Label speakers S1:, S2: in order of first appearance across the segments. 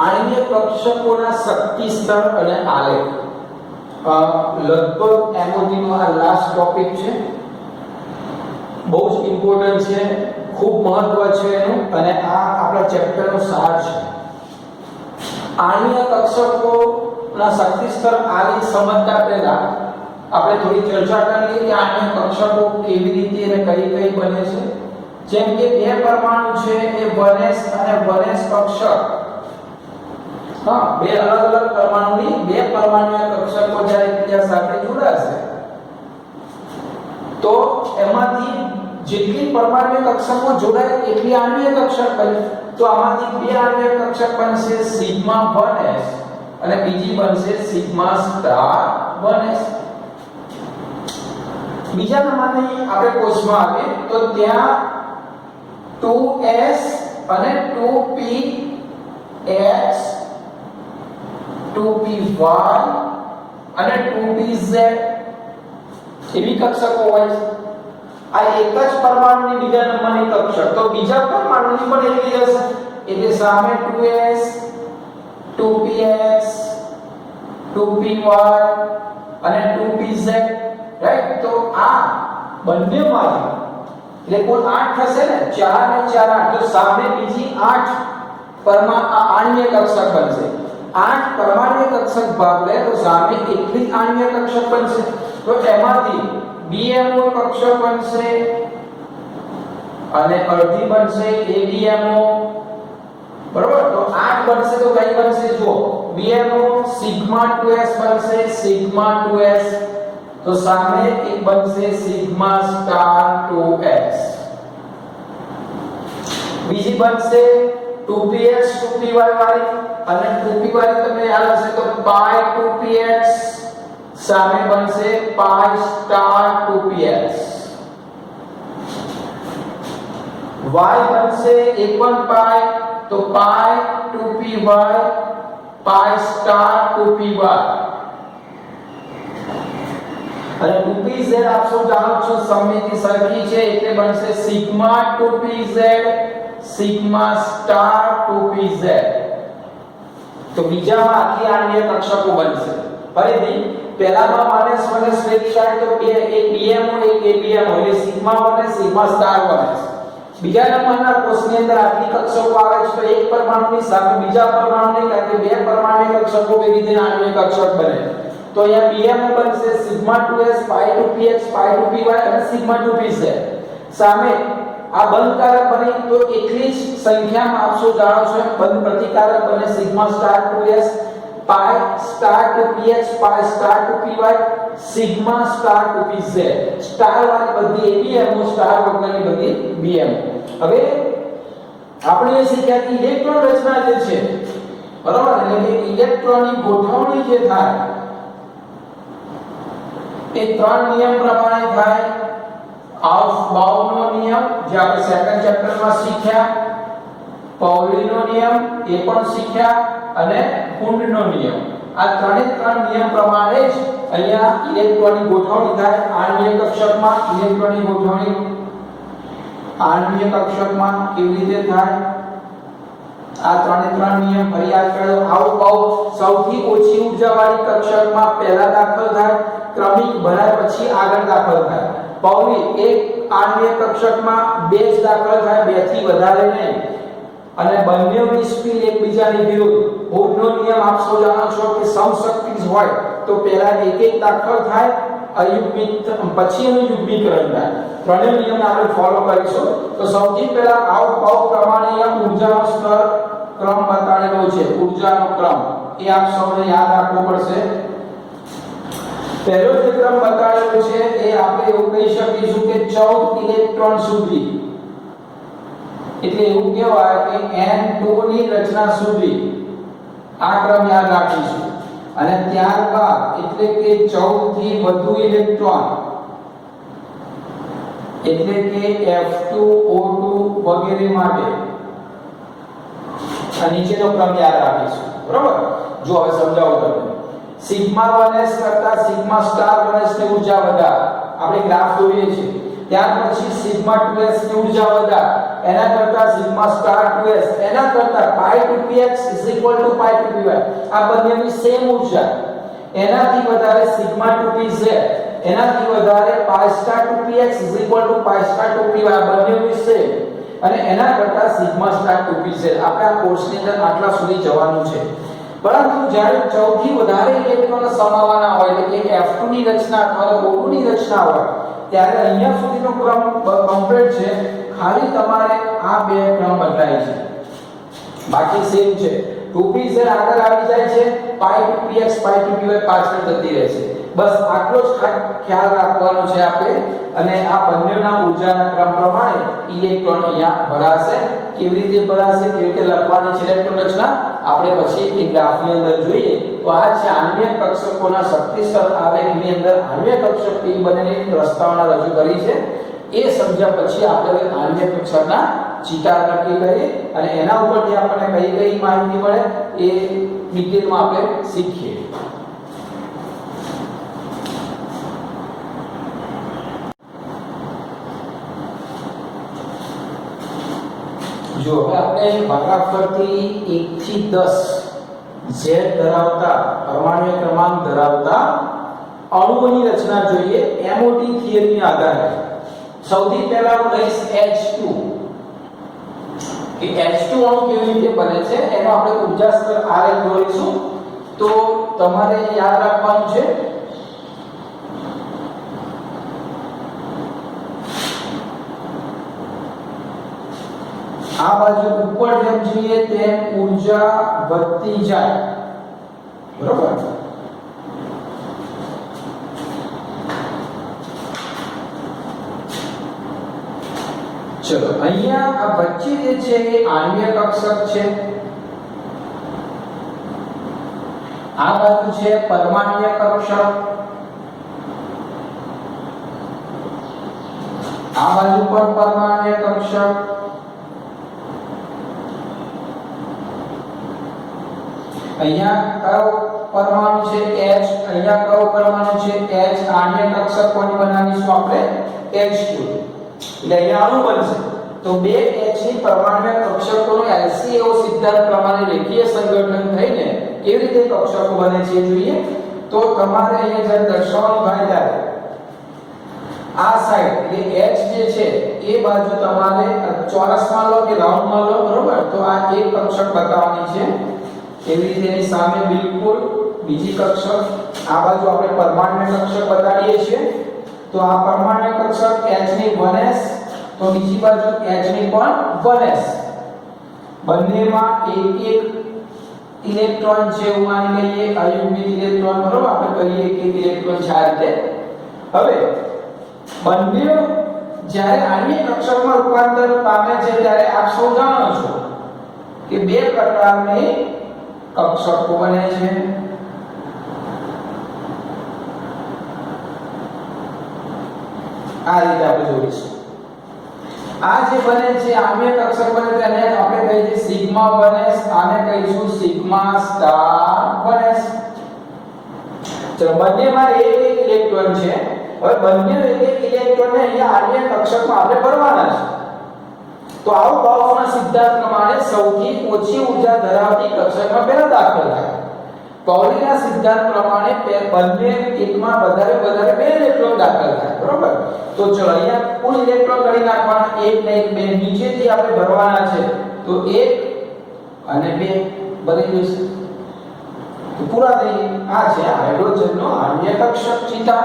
S1: આણ્વીય કક્ષકોના શક્તિ સ્તર અને આલેખ લગભગ એમઓટીનો આ લાસ્ટ ટોપિક છે, બહુ જ ઇમ્પોર્ટન્ટ છે, ખૂબ મહત્વ છે એનું, અને આ આપણા ચેપ્ટરનો સાર છે. આણ્વીય કક્ષકોના શક્તિ સ્તર આલેખ સમજતા પહેલા આપણે થોડી ચર્ચા કરીએ કે આણ્વીય કક્ષકો કેવી રીતે અને કઈ કઈ બને છે. જેમ કે બે પરમાણુ છે એ 1s અને 1s કક્ષક, બે અલગ અલગ પરમાણુની બે પરમાણુય કક્ષકો જ્યારે એકબીજા સાથે જોડાશે તો એમાંથી જેટલી પરમાણુય કક્ષકો જોડાય એટલી આણ્વીય કક્ષક બને. તો આમાંથી બે આણ્વીય કક્ષક બનશે સિગ્મા 1s અને બીજી બનશે સિગ્મા સ્ટાર 1s. બીજા નંબરની આપણે કોર્સમાં આવે તો ત્યાં 2s અને 2px 2py અને 2pz એવી કક્ષકો હોય છે. આ એક જ પરમાણુની બીજા નંબરની કક્ષક તો બીજા પરમાણુની પણ એટલી હશે, એટલે સામે 2s 2px 2py અને 2pz, રાઈટ. તો આ બંનેમાંથી એટલે કુલ 8 થશે ને, 4 ને 4 8, તો સામે બીજી 8 આણ્વીય કક્ષક બનશે. 8 પરમાણુય કક્ષક ભાગ લે તો સામે એટલી જ આણ્વીય કક્ષક બનશે. તો એમાંથી BMO કક્ષક બનશે અને અડધી બનશે ABMO, બરોબર. તો 8 બનશે તો કઈ બનશે જો BMO સિગ્મા 2s બનશે, સિગ્મા 2s, તો સામે એક બનશે સિગ્મા સ્ટાર 2s. બીજી બનશે 2px 2py વાળી, અને 2py તમને યાદ હશે તો pi 2px, સામે બનશે pi સ્ટાર 2px. y બનશે એક પણ pi તો pi 2py pi star 2py. અને 2pz આપ સૌ જાણો છો સમમિતિ સરખી છે એટલે બનશે sigma 2pz sigma star 2pz. તો બીજામાં આટલી આણ્વીય કક્ષકો બનશે. ફરીથી પહેલામાં માઈનસ 1s ભેગી થાય તો બે એક BMO એક ABMO એટલે sigma 1s sigma star 1s. બીજા નંબરના કોષની અંદર આટલી કક્ષકો આવે છે તો એક પરમાણુની સામે બીજા પરમાણુની, કારણ કે બે પરમાણુની કક્ષકો ભેગી થઈને આણ્વીય કક્ષક બને. તો અહીંયા BMO બનશે sigma 2s pi 2px pi 2py અને સિગ્મા 2pz. સામે આ બંધકારક બની તો એટલી જ સંખ્યામાં આપ સૌ જાણો છો બંધ પ્રતિકારક બને sigma star 2s pi star 2px pi star 2py sigma star 2pz. Star વાળી બધી ABMO, સ્ટાર વગરની બધી BMO. હવે આપણે એ શીખ્યા કે ઇલેક્ટ્રોન રચના જે છે, બરાબર, એટલે કે ઇલેક્ટ્રોનની ગોઠવણી જે થાય એ ત્રણ નિયમ પ્રમાણે થાય. આઉફબાઉનો નિયમ જે આપણે સેકન્ડ ચેપ્ટરમાં શીખ્યા, પાઉલીનો નિયમ એ પણ શીખ્યા, અને કુંડનો નિયમ. આ ત્રણ નિયમ પ્રમાણે જ અહીંયા ઇલેક્ટ્રોનની ગોઠવણી થાય. આણ્વીય કક્ષકમાં ઇલેક્ટ્રોનની ગોઠવણી આણ્વીય કક્ષકમાં કેવી રીતે થાય, આ ત્રણ નિયમ ફરી યાદ કરો. આઉફબાઉ સૌથી ઓછી ઉર્જાવાળી કક્ષકમાં પહેલા દાખલ થાય, ક્રમિક ભરાય પછી આગળ દાખલ થાય. પાઉલી એક આણ્વીય કક્ષકમાં બે જ દાખલ થાય, બે થી વધારે નહીં, અને બંને નિષ્ક્રિય એકબીજાની વિરુદ્ધ. હોડનો નિયમ આપ સૌ જાણો છો કે સમશક્તિ હોય તો પહેલા એક દાખલ થાય, અયુગ્મિક પછી એનું યુગ્મીકરણ થાય. ત્રણેય નિયમ આપણે ફોલો કરીશું. તો સૌથી પહેલા આઉટબાઉ પ્રમાણે અહીંયા ઊર્જાનો સ્તર ક્રમ બતાડેલો છે. ઊર્જાનો ક્રમ એ આપ સૌને યાદ રાખવો પડશે. પહેલો જે ક્રમ બતાડેલો છે એ આપણે એવું કહી શકીશું કે 14 ઇલેક્ટ્રોન સુધી, એટલે એવું કહેવાય કે n2 ની રચના સુધી આ ક્રમ યાદ રાખીશું. અને ત્યારબાદ એટલે કે 14 થી વધુ ઇલેક્ટ્રોન એટલે કે F2O2 વગેરે માટે આ નીચેનો ક્રમ યાદ રાખીશું. બરોબર, જો હવે સમજાવું તમને. સિગ્મા 1s કરતા સિગ્મા સ્ટાર 1s ની ઊર્જા વધારે. આપણે ગ્રાફ દોરીએ છીએ ત્યાર પછી સિગ્મા 2s ની ઊર્જા વધારે, એના કરતા સિગ્મા સ્ટાર 2s, એના કરતા પાઈ 2px પાઈ 2py, આ બંનેની સેમ ઊર્જા, એનાથી વધારે સિગ્મા 2pz, એનાથી વધારે પાઈ સ્ટાર 2px પાઈ સ્ટાર 2py, આ બંનેની સેમ, અને એના કરતા સિગ્મા સ્ટાર 2pz. આપણે આ કોર્સની અંદર આટલા સુધી જવાનું છે. પરંતુ જ્યારે સૌથી વધારે ઇલેક્ટ્રોન સમાવવાના હોય એટલે કે F2 ની રચના અથવા O2 ની રચના હોય ત્યારે અહીંયા સુધીનો ક્રમ કમ્પ્લીટ છે. ખાલી તમારે આ બે ક્રમ બદલાય છે, બાકી સેમ છે. 2pz આગળ આવી જાય છે, પાઈ 2px પાઈ 2py પાછળ જતી રહે છે. બસ આટલો જ ખ્યાલ રાખવાનો છે આપણે. અને આ બંનેના ઊર્જાના ક્રમ પ્રમાણે ઇલેક્ટ્રોન અહીંયા ભરાશે. કેવી રીતે ભરાશે, કેવી રીતે લખવાની છે ઇલેક્ટ્રોન રચના આપણે પછી એક ગ્રાફની અંદર જોઈએ. તો આ છે આણ્વિક કક્ષકોના શક્તિ સ્તર આલેખની અંદર આણ્વિક કક્ષક P બનેલી પ્રસ્તાવના રજૂ કરી છે. એ સમજ્યા પછી આપણે આણ્વિક કક્ષકના ચિતાર નક્કી કરીએ અને એના ઉપરથી આપણને કઈ કઈ માહિતી મળે એ ડિટેલમાં આપણે શીખીએ. જો હવે આપણે ભાગાફરથી 1 થી 10 Z ધરાવતા પરમાણુ ક્રમાંક ધરાવતા અણુઓની રચના જોઈએ MOT થિયરીના આધારે. સૌથી પહેલા હું લઈશ H2 કે H2 અણુ કેવી રીતે બને છે એનો આપણે ઊર્જા સ્તર RL દોરીશું. તો તમારે યાદ રાખવાનું છે આ બાજુ ઉપર જેમ જઈએ તેમ ઊર્જા વધતી જાય, બરોબર. ચલો અહીંયા આ વચ્ચે જે છે એ આણ્વિક કક્ષક છે, આ બાજુ છે પરમાણ્વીય કક્ષક, આ બાજુ પર પરમાણ્વીય કક્ષક, અહીંયા કયો પરમાણુ છે H, અહીંયા કયો પરમાણુ છે H. આણ્વિક કક્ષક કોની બનાવીશું આપણે H2. એટલે અહીંયા અણુ બનશે. તો બે H ની પરમાણ્વીય કક્ષકોનો LCO સિદ્ધાંત પ્રમાણે રેખીય સંગઠન થઈને કેવી રીતે કક્ષકો બને છે જોઈએ. તો તમારે અહીંયા જ્યારે દર્શાવવાનું થાય ત્યારે આ સાઈડ એટલે H જે છે એ બાજુ તમારે ચોરસમાં લો કે રાઉન્ડમાં લો, બરોબર. તો આ એક કક્ષક બતાવવાની છે. એવી રીતે એની સામે બિલકુલ બીજી કક્ષક, આ બાજુ આપણે પરમાણ્વીય કક્ષક બતાડીએ છીએ. તો આ પરમાણ્વીય કક્ષક H ની 1s, તો બીજી બાજુ H ની પણ 1s. બંનેમાં એક એક ઇલેક્ટ્રોન છે એવું માની લઈએ, અયુગ્મિક ઇલેક્ટ્રોન, બરોબર. આપણે કહીએ કે ઇલેક્ટ્રોન છે આ રીતે. હવે બંને જ્યારે આણ્વિક કક્ષકમાં રૂપાંતર પામે છે ત્યારે આપ સૌ જાણો છો કે બે પ્રકારની કક્ષકો બને છે. આ રીતે આપણે જોઈશું. આ જે બને છે આણ્વિક કક્ષક બને તેને આપણે કહીએ છીએ સિગ્મા 1s, આને કહીશું સિગ્મા સ્ટાર 1s. ચલો બંનેમાં એક એક ઇલેક્ટ્રોન છે. હવે બંને એક એક ઇલેક્ટ્રોનને અહીંયા આણ્વિક કક્ષકમાં આપણે ભરવાના છે. તો આવું પાઉલીના સિદ્ધાંત પ્રમાણે સૌથી ઓછી ઊર્જા ધરાવતી કક્ષકમાં પહેલા દાખલ થાય. પાઉલીના સિદ્ધાંત પ્રમાણે બંને એકમાં વધારે બે ઇલેક્ટ્રોન દાખલ થાય, બરોબર. તો ચલો અહીંયા કુલ ઇલેક્ટ્રોન ગણી નાખવાના, 1 ને 1 2 નીચેથી આપણે ભરવાના છે. તો 1 અને 2 બની જશે. તો પૂરા થઈ. આ છે હાઇડ્રોજનનો આણ્વિક કક્ષક ચિતા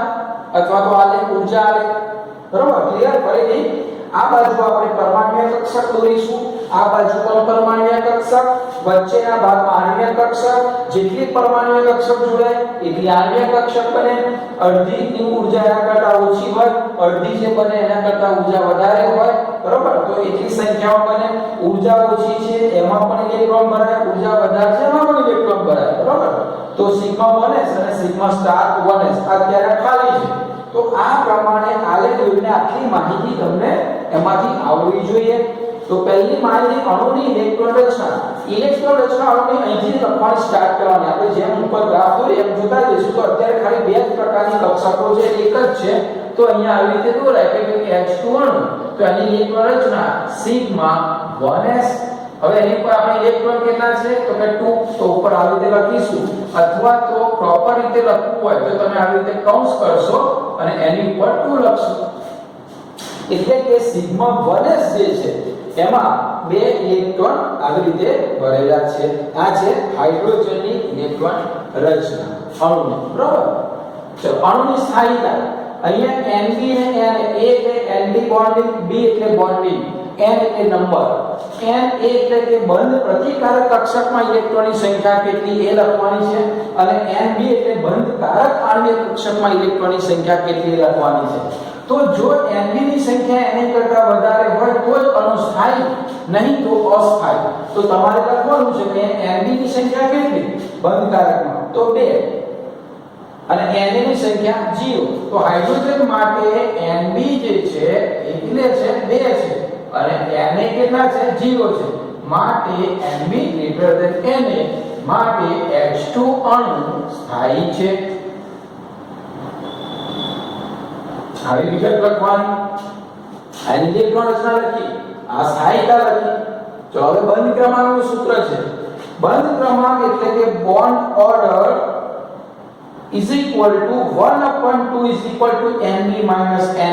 S1: અથવા તો આલેખ ઊર્જા આલેખ, બરોબર. ક્લિયર? ફરીથી આ બાજુ આપણે પરમાણ્વીય કક્ષક દોરીશું, આ બાજુ પણ પરમાણ્વીય કક્ષક, વચ્ચેના ભાગમાં આણ્વિક કક્ષક. જેટલી પરમાણ્વીય કક્ષક જોડાય એટલી આણ્વિક કક્ષક બને. અડધીની ઊર્જા એના કરતા ઓછી હોય, અડધી જે બને એના કરતા ઊર્જા વધારે હોય, બરોબર. તો એટલી સંખ્યાઓ બને. ઊર્જા ઓછી છે એમાં પણ ઇલેક્ટ્રોન ભરાય, ઊર્જા વધારે છે એમાં પણ ઇલેક્ટ્રોન ભરાય, બરોબર. તો સિગ્મા 1s અને સિગ્મા સ્ટાર 1s અત્યારે ખાલી છે. તો આ પ્રમાણે આલેખ દોરીને આટલી માહિતી તમને એમાંથી આવવી જોઈએ. તો પહેલી માહિતી અણુની ઇલેક્ટ્રોન રચના. ઇલેક્ટ્રોન રચના અણુની અહીંથી લખવાની સ્ટાર્ટ કરવાની. આપણે જેમ ઉપર ગ્રાફ દોરી એમ જોતા જઈશું. તો અત્યારે ખાલી બે જ પ્રકારની કક્ષકો છે, એક જ છે તો અહીંયા આવી રીતે દોરાય કે H2 અણુ તો એની ઇલેક્ટ્રોન રચના સિગ્મા 1s. હવે એની પર આપણે ઇલેક્ટ્રોન કેટલા છે તો કે 2, તો ઉપર આવી રીતે લખીશું અથવા તો પ્રોપર રીતે લખવું હોય તો તમે આવી રીતે કૌંસ કરશો અને એની ઉપર 2 લખશો. એટલે કે સિગ્મા 1s જે છે એમાં બે ઇલેક્ટ્રોન આવી રીતે ભરેલા છે. આ છે હાઇડ્રોજનની ઇલેક્ટ્રોન રચના અણુની. બરાબર. ચલો અણુની સ્થાયીતા અહીંયા Nb ને N, A એટલે Nd બોન્ડિંગ, B એટલે બોન્ડિંગ, N એટલે નંબર. N એટલે કે બંધ પ્રતિકારક કક્ષકમાં ઇલેક્ટ્રોનની સંખ્યા કેટલી એ લખવાની છે અને Nb એટલે બંધ કારક આણ્વિક કક્ષકમાં ઇલેક્ટ્રોનની સંખ્યા કેટલી એ લખવાની છે. તો જો Nb ની સંખ્યા n કરતા વધારે હોય તો જ અણુ સ્થાયી, નહીં તો અસ્થાયી. તો તમારે લખવાનું છે કે Nb ની સંખ્યા કેટલી બંધ કારકમાં તો 2 અને Na ની સંખ્યા 0. તો હાઇડ્રોજન માટે Nb જે છે એટલે છે 2 છે અને Na કેટલા છે 0 છે. માટે Nb Na માટે H2 અણુ સ્થાયી છે. આવી વિગત લખવાની. આ ઇલેક્ટ્રોન રચના લખી, આ સ્થાયીતા લખી. તો હવે બંધ ક્રમાંકનું સૂત્ર છે. બંધ ક્રમાંક એટલે કે bond order is equal to 1/2 is equal to Nb minus Na.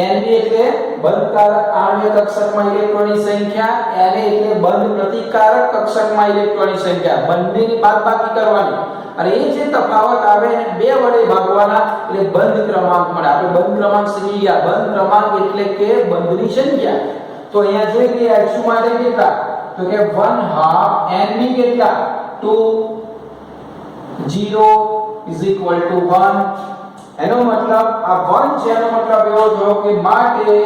S1: Nb એટલે બંધકારક આણ્વિક કક્ષકમાં ઇલેક્ટ્રોનની સંખ્યા, Na એટલે બંધ પ્રતિકારક કક્ષકમાં ઇલેક્ટ્રોનની સંખ્યા. બંનેની બાદબાકી કરવાની અને એ જે તફાવત આવે એને 2 વડે ભાગવાના એટલે બંધ ક્રમાંક મળે. આપણે બંધ ક્રમાંક શીખી ગયા. બંધ ક્રમાંક એટલે કે બંધની સંખ્યા. તો અહીંયા જોઈ લઈએ H2 માટે કેટલા તો કે 1/2 Nb કેટલા 2 0 is equal to 1. એનો મતલબ આ 1 છે, એનો મતલબ એવો થયો કે માટે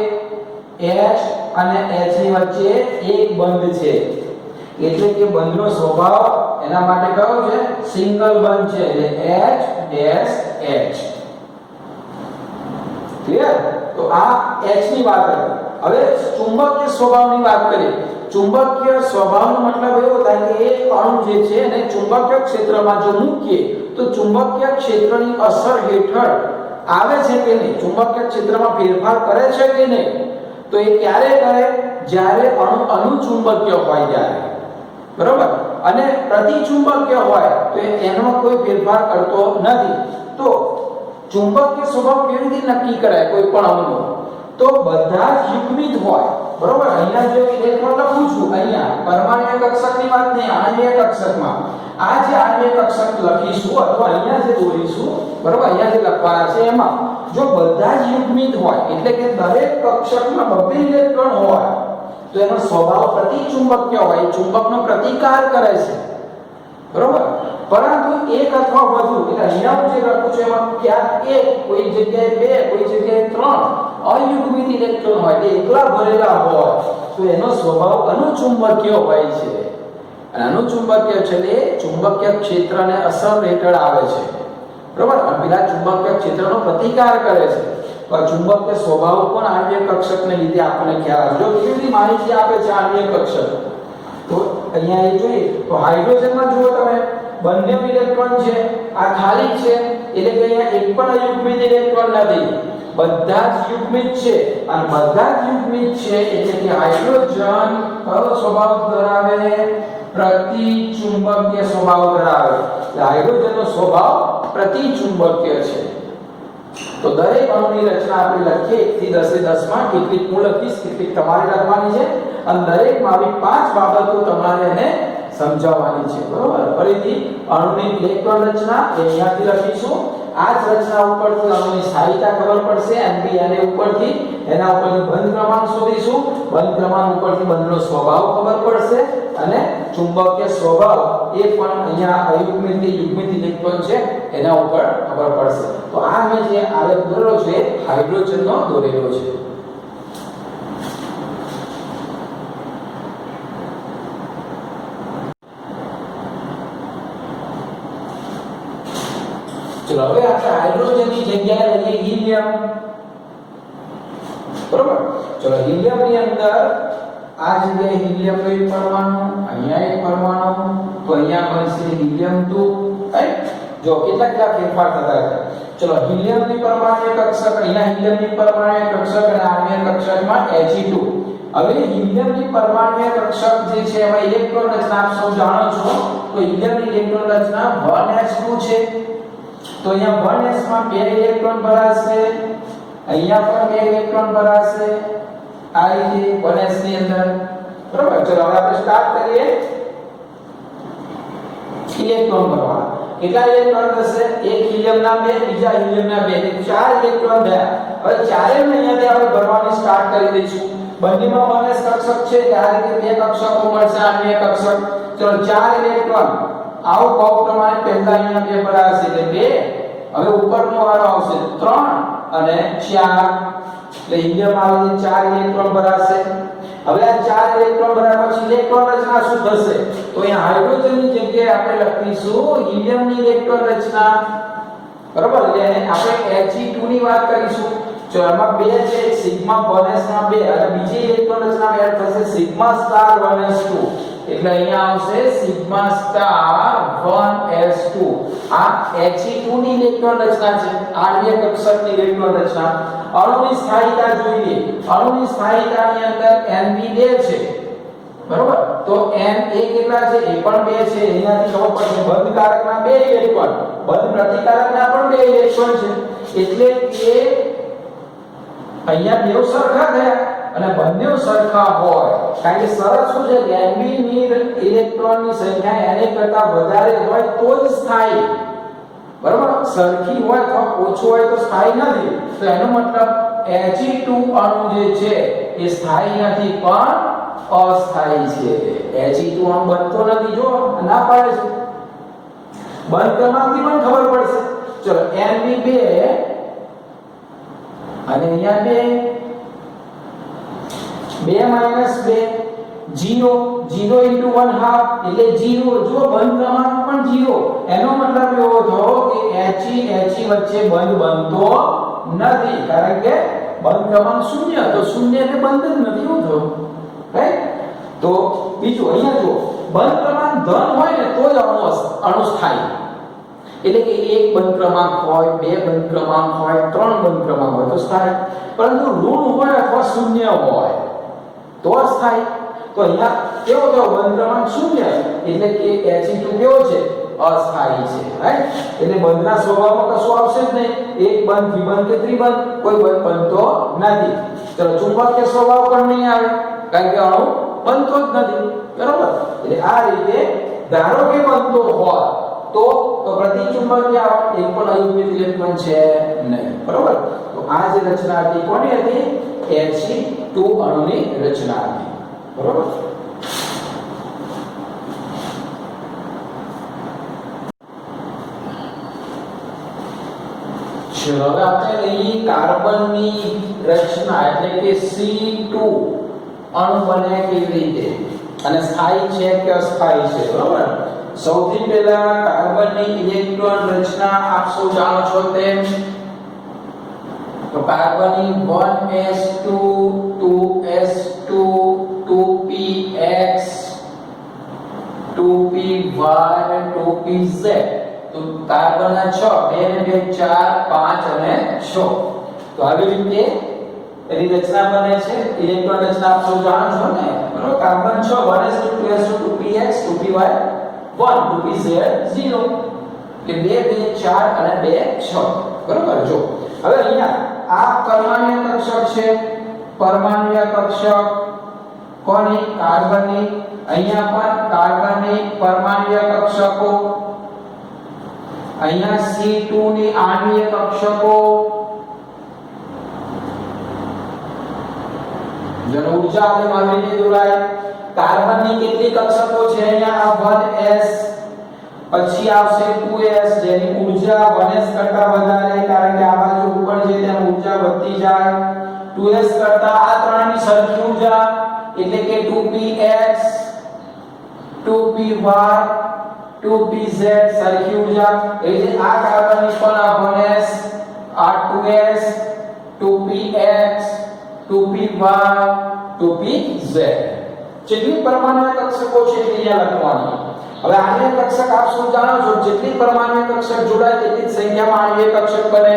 S1: H અને H ની વચ્ચે એક બંધ છે. એટલે કે બંધનો સ્વભાવ એના માટે કયો છે સિંગલ બંધ છે એટલે H. ક્લિયર? તો આ H ની વાત હતી. હવે ચુંબકીય સ્વભાવની વાત કરીએ. ચુંબકીય સ્વભાવનો મતલબ એવો થાય કે એક અણુ જે છે એને ચુંબકીય ક્ષેત્રમાં જો મૂકીએ તો ચુંબકીય ક્ષેત્રની અસર હેઠળ આવે છે કે નહીં, ચુંબકીય ક્ષેત્રમાં ફેરફાર કરે છે કે નહીં. તો એ ક્યારે કરે જ્યારે અણુ અનુચુંબકીય હોય ત્યારે. બરોબર. અને પ્રતિચુંબકીય હોય તો એનો કોઈ ફેરફાર કરતો નથી. તો ચુંબકીય સ્વભાવ કેવી રીતે નક્કી કરાય કોઈ પણ અણુનો? તો બધા જ યુગ્મિત હોય. બરોબર. અહીંયા જે ઇલેક્ટ્રોન લખું છું અહીંયા પરમાણ્વીય કક્ષકની વાત નહીં, આણ્વીય કક્ષકમાં. આ જે આણ્વીય કક્ષક લખીશું અથવા અહીંયા જે દોરીશું, બરોબર, અહીંયા જે લખવાના છે એમાં જો બધા જ યુગ્મિત હોય એટલે કે દરેક કક્ષકમાં 2 ઇલેક્ટ્રોન હોય તો એનો સ્વભાવ પ્રતિચુંબકીય હોય, ચુંબકનો પ્રતિકાર કરે છે. બરોબર. પરંતુ એક અથવા વધુ એટલે અહીંયા હું જે લખું છું એમાં ક્યાંક એક, કોઈ જગ્યાએ 2, કોઈ જગ્યાએ 3 અયુગ્મિત ઇલેક્ટ્રોન હોય એટલે એકલા ભરેલા હોય તો એનો સ્વભાવ અનુચુંબકીય હોય છે. અને અનુચુંબકીય છે એટલે ચુંબકીય ક્ષેત્રને અસર હેઠળ આવે છે. બરોબર. અને પેલા ચુંબકીય ક્ષેત્રનો પ્રતિકાર કરે છે. તો આ ચુંબકીય સ્વભાવ પણ આણ્વીય કક્ષકને લીધે આપણને ખ્યાલ આવે. જો કેવી માહિતી આપે છે આણ્વીય કક્ષક તો અહીંયા એ જોઈએ તો હાઇડ્રોજનમાં જુઓ તમે બંને ઇલેક્ટ્રોન છે, આ ખાલી છે એટલે કે અહીંયા એક પણ અયુગ્મિત ઇલેક્ટ્રોન નથી, બધા જ યુગ્મિત છે. અને બધા જ યુગ્મિત છે એટલે કે હાઇડ્રોજન કયો સ્વભાવ ધરાવે? પ્રતિચુંબકીય સ્વભાવ ધરાવે. એટલે હાઇડ્રોજનનો સ્વભાવ પ્રતિચુંબકીય છે. તો દરેક અણુની રચના આપણે લખીએ 1 થી 10 માં કેટલીક હું લખીશ, કેટલીક તમારે લખવાની છે અને દરેકમાં આવી 5 બાબતો તમારે એને સમજાવવાની છે. બરોબર. ફરીથી અણુની ઇલેક્ટ્રોન રચના એ અહીંયાથી લખીશું. આ જ રચના ઉપરથી અણુની સ્થાયીતા ખબર પડશે. Nb અને ઉપરથી એના ઉપરથી બંધ ક્રમાંક શોધીશું. બંધ ક્રમાંક ઉપરથી બંધનો સ્વભાવ ખબર પડશે અને ચુંબકીય સ્વભાવ એ પણ અહીંયા અયુગ્મિત કે યુગ્મિત ઇલેક્ટ્રોન છે એના ઉપર ખબર પડશે. તો આ મેં જે આલેખ દોરેલો છે હાઇડ્રોજનનો દોરેલો છે. ચલો હવે આપણે હાઇડ્રોજનની જગ્યાએ લઈએ હિલિયમ. બરોબર. ચલો હિલિયમની અંદર આ જગ્યાએ હિલિયમનો એક પરમાણુ, અહીંયા એક પરમાણુ, તો અહીંયા બનશે હિલિયમ 2. રાઈટ? જો કેટલા ફેરફાર થતા છે. ચલો હિલિયમની પરમાણ્વીય કક્ષક, અહીંયા હિલિયમની પરમાણ્વીય કક્ષક અને આણ્વીય કક્ષકમાં He2. હવે હિલિયમની પરમાણ્વીય કક્ષક જે છે એમાં ઇલેક્ટ્રોન રચના આપ સૌ જાણો છો. તો હિલિયમની ઇલેક્ટ્રોન રચના 1s2 છે. તો અહીંયા 1s માં 2 ઇલેક્ટ્રોન ભરાશે, અહીંયા પણ 2 ઇલેક્ટ્રોન ભરાશે, આ રીતે 1s ની અંદર. બરોબર. ચલો હવે આપણે સ્ટાર્ટ કરીએ ઇલેક્ટ્રોન ભરવા. કેટલા ઇલેક્ટ્રોન થશે? એક હિલિયમના 2, બીજા હિલિયમના 2, એટલે 4 ઇલેક્ટ્રોન થયા. હવે ચારેયને અહીંયાથી આપણે ભરવાની સ્ટાર્ટ કરી દઈશું. બંનેમાં 1s કક્ષક છે એટલે આ રીતે 2 કક્ષકો મળશે, આણ્વીય કક્ષક. ચલો 4 ઇલેક્ટ્રોન આવો ભાવ પ્રમાણે પહેલા અહીંયા 2 ભરાશે એટલે 2. હવે ઉપરનો વારો આવશે 3 અને 4, એટલે હિલિયમ આવે 4 ઇલેક્ટ્રોન ભરાશે. હવે આ 4 ઇલેક્ટ્રોન ભર્યા પછી ઇલેક્ટ્રોન રચના શું થશે? તો અહીંયા હાઇડ્રોજનની જગ્યાએ આપણે લખીશું હિલિયમની ઇલેક્ટ્રોન રચના. બરોબર. એટલે આપણે He2 ની વાત કરીશું. જો એમાં 2 છે, સિગ્મા 1s માં 2 અને બીજી ઇલેક્ટ્રોન રચના એડ થશે સિગ્મા સ્ટાર 1s2. એટલે અહીંયા આવશે સિગ્મા સ્ટાર 1s2. આ He2 ની ઇલેક્ટ્રોન રચના છે, આણ્વીય કક્ષકની ઇલેક્ટ્રોન રચના. અણુની સ્થાયીતા જોઈએ. અણુની સ્થાયીતાની અંદર Nb2 છે. બરોબર. તો Na કેટલા છે? એ પણ 2 છે. એનાથી ખબર પડશે બંધ કારકના 2 ઇલેક્ટ્રોન, બંધ પ્રતિકારકના પણ 2 ઇલેક્ટ્રોન છે. એટલે કે અહીંયા બેવ સરખા થયા અને બંને સરખા હોય. કારણ કે શરત શું છે? Nb ની ઇલેક્ટ્રોનની સંખ્યા Na કરતા વધારે હોય તો જ સ્થાયી. બરોબર. સરખી હોય તો ઓછું હોય તો સ્થાયી નથી. તો એનો મતલબ He2 અણુ જે છે એ સ્થાયી નથી પણ અસ્થાયી છે. He2 અણુ બનતો નથી. જો ના પાડે છે. બંધ ક્રમાંકથી પણ ખબર પડશે. ચલો Nb2 અને અહીંયા 2 0 0 into 1/2 એટલે 0. જો બંધ ક્રમાંક પણ 0. એનો મતલબ એવો થયો કે He વચ્ચે બંધ બનતો નથી, કારણ કે બંધ ક્રમાંક 0, તો 0 એટલે બંધ જ નથી. એવું થયું, રાઈટ? તો બીજું અહીંયા જો બંધ ક્રમાંક ધન હોય ને તો જ અણુ સ્થાયી. એટલે કે એક બંધ ક્રમાંક હોય, 2 બંધ ક્રમાંક હોય, 3 બંધ ક્રમાંક હોય તો સ્થાયી. પરંતુ ઋણ હોય અથવા શૂન્ય હોય તો અસ્થાયી. તો અહીંયા કેવો થયો? બંધ ક્રમાંક 0 એટલે કે He2 કેવો છે? અસ્થાયી છે, રાઈટ? એટલે બંધના સ્વભાવમાં કશું આવશે જ નહીં. એક બંધ, દ્વિબંધ કે ત્રિબંધ કોઈ બંધ બનતો નથી. ચલો ચુંબકીય સ્વભાવ પણ નહીં આવે, કારણ કે અણુ બનતો જ નથી. બરોબર. એટલે આ રીતે ધારો કે બનતો હોય તો પ્રતિચુંબકીય એક પણ અયુગ્મિત ઇલેક્ટ્રોન છે નહીં. બરોબર. તો આ જે રચના હતી કોની હતી? He2 અણુની રચના હતી. બરોબર. ચલો હવે આપણે લઈએ કાર્બનની રચના, એટલે કે C2 અણુ બને કેવી રીતે અને સ્થાયી છે કે અસ્થાયી છે. બરોબર. સૌથી પહેલા કાર્બનની ઇલેક્ટ્રોન રચના આપ સૌ જાણો છો તેમ. તો કાર્બનની 1s2 2s2 2px 2py 2pz. તો કાર્બનના 6 2 ને 2 4 5 અને 6. તો આવી રીતે એની રચના બને છે. ઇલેક્ટ્રોન રચના આપ સૌ જાણો છો ને. બરોબર. Carbon 6 1s2 2s2 2px 2py 1 2pz 0 કે 2 2 4 અને 2 6. બરોબર. જો હવે અહીંયા આ પરમાણ્વીય કક્ષક છે. પરમાણ્વીય કક્ષક કોની? કાર્બનની. અહીંયા પણ કાર્બનની પરમાણ્વીય કક્ષકો. અહીંયા C2 ની આણ્વીય કક્ષકો. જેનો ઊર્જા આલેખમાં રીતે દોરાય. કાર્બનની કેટલી કક્ષકો છે? અહીંયા 1s, પછી આવશે 2s જેની ઊર્જા 1s કરતા વધારે, કારણ કે આ બાજુ ઉપર છે તેમ ઊર્જા વધતી જાય. 2s કરતા આ ત્રણની સરખી ઊર્જા એટલે કે 2px 2py 2pz સરખી ઊર્જા. એટલે આ કાર્બનની પણ આ 1s આ 2s 2px 2py 2pz. જેટલી પરમાણ્વીય કક્ષકો છે તે અહીંયા લખવાની. હવે આણ્વીય કક્ષક આપ શું જાણો છો, જેટલી પરમાણ્વીય કક્ષક જોડાય તેટલી જ સંખ્યામાં આણ્વીય કક્ષક બને.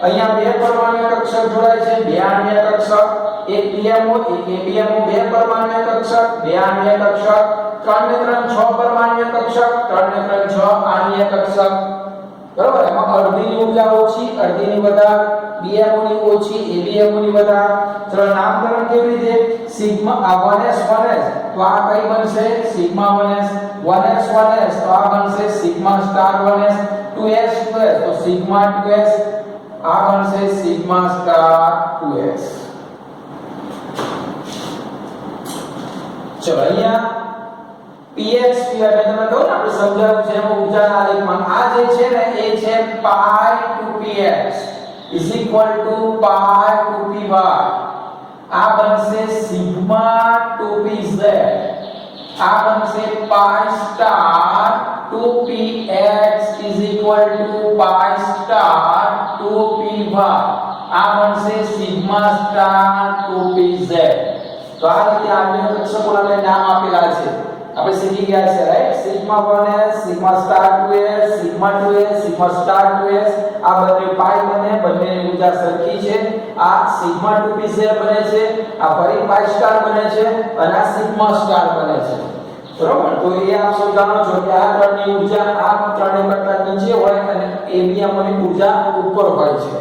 S1: અહીંયા બે પરમાણ્વીય કક્ષક જોડાય છે, બે આણ્વીય કક્ષક, એક PMO એક ABMO, બે પરમાણ્વીય કક્ષક, બે આણ્વીય કક્ષક, 3 ને 3 6 પરમાણ્વીય કક્ષક, 3 ને 3 6 આણ્વીય કક્ષક. બરોબર. એમાં અડધીની ઊર્જા ઓછી, અડધીની વધારે, BMO ની ઓછી, ABMO ની વધારે. ચલો નામકરણ કેવી રીતે? સિગ્મા 1s 1s તો આ કઈ બનશે? Sigma 1s. 1s 1s તો આ બનશે sigma star 1s. 2s 2s તો સિગ્મા 2s. આ બનશે સિગ્મા સ્ટાર 2s. ચલો અહીંયા px py મેં તમને કહ્યું ને આપણે સમજાવ્યું છે એમાં ઊર્જાના આલેખમાં આ જે છે ને એ છે pi to px is equal to pi to py. આ બનશે સિગ્મા to pz. આ બનશે pi star to px is equal to pi star to py. આ બનશે સિગ્મા સ્ટાર to pz. તો આ રીતે આણ્વીય કક્ષકોના નામ આપેલા છે. આપણે શીખી ગયા છે right. Sigma 1s, sigma star 2s, sigma 2s, sigma star 2s. આ બંને પાઈ બને, બંનેની ઊર્જા સરખી છે. આ સિગ્મા 2pz બને છે, આ ફરી પાઈ સ્ટાર બને છે અને આ સિગ્મા સ્ટાર બને છે. બરોબર. તો એ આપ સૌ જાણો છો કે આ ત્રણની ઊર્જા આ ત્રણે કરતા નીચે હોય અને ABMO ની ઊર્જા ઉપર હોય છે.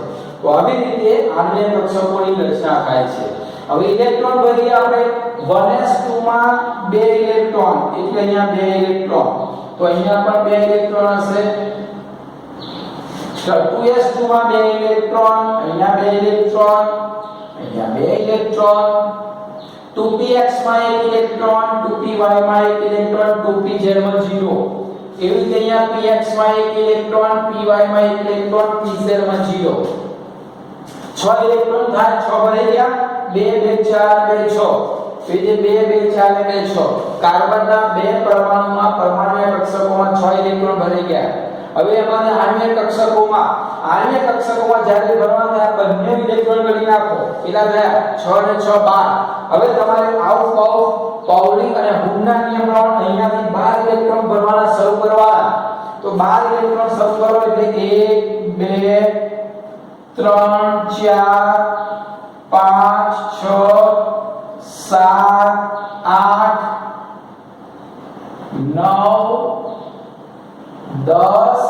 S1: તો આવી રીતે આણ્વીય કક્ષકોની રચના થાય છે. હવે ઇલેક્ટ્રોન ભરીએ આપણે 1s2 માં 2 ઇલેક્ટ્રોન એટલે અહીંયા 2 ઇલેક્ટ્રોન. તો અહીંયા પણ 2 ઇલેક્ટ્રોન હશે. 2s2 માં 2 ઇલેક્ટ્રોન, અહીંયા 2 ઇલેક્ટ્રોન, અહીંયા 2 ઇલેક્ટ્રોન. 2px માં 1 ઇલેક્ટ્રોન, 2py માં 1 ઇલેક્ટ્રોન, 2pz માં 0. એવી રીતે અહીંયા px માં 1 ઇલેક્ટ્રોન, py માં 1 ઇલેક્ટ્રોન, pz માં 0. 6 ઇલેક્ટ્રોન થાય. 6 ભરાઈ ગયા. 2 2 4 2 6. એટલે 2 2 4 2 6. કાર્બનના બે પરમાણુમાં પરમાણ્વીય કક્ષકોમાં 6 ઇલેક્ટ્રોન ભરાઈ ગયા. હવે એમાં આણ્વીય કક્ષકોમાં જ્યારે ભરવાના આ બંને ઇલેક્ટ્રોન ગણી નાખો. કેટલા થયા? 6 ને 6 12. હવે તમારે પાઉલી અને હુડના નિયમ પ્રમાણે અહીંયાથી 12 ઇલેક્ટ્રોન ભરવાના શરૂ કરવાના. તો 12 ઇલેક્ટ્રોન શરૂ કરો એટલે 1 2 3 4 5 6 7 8 9 10.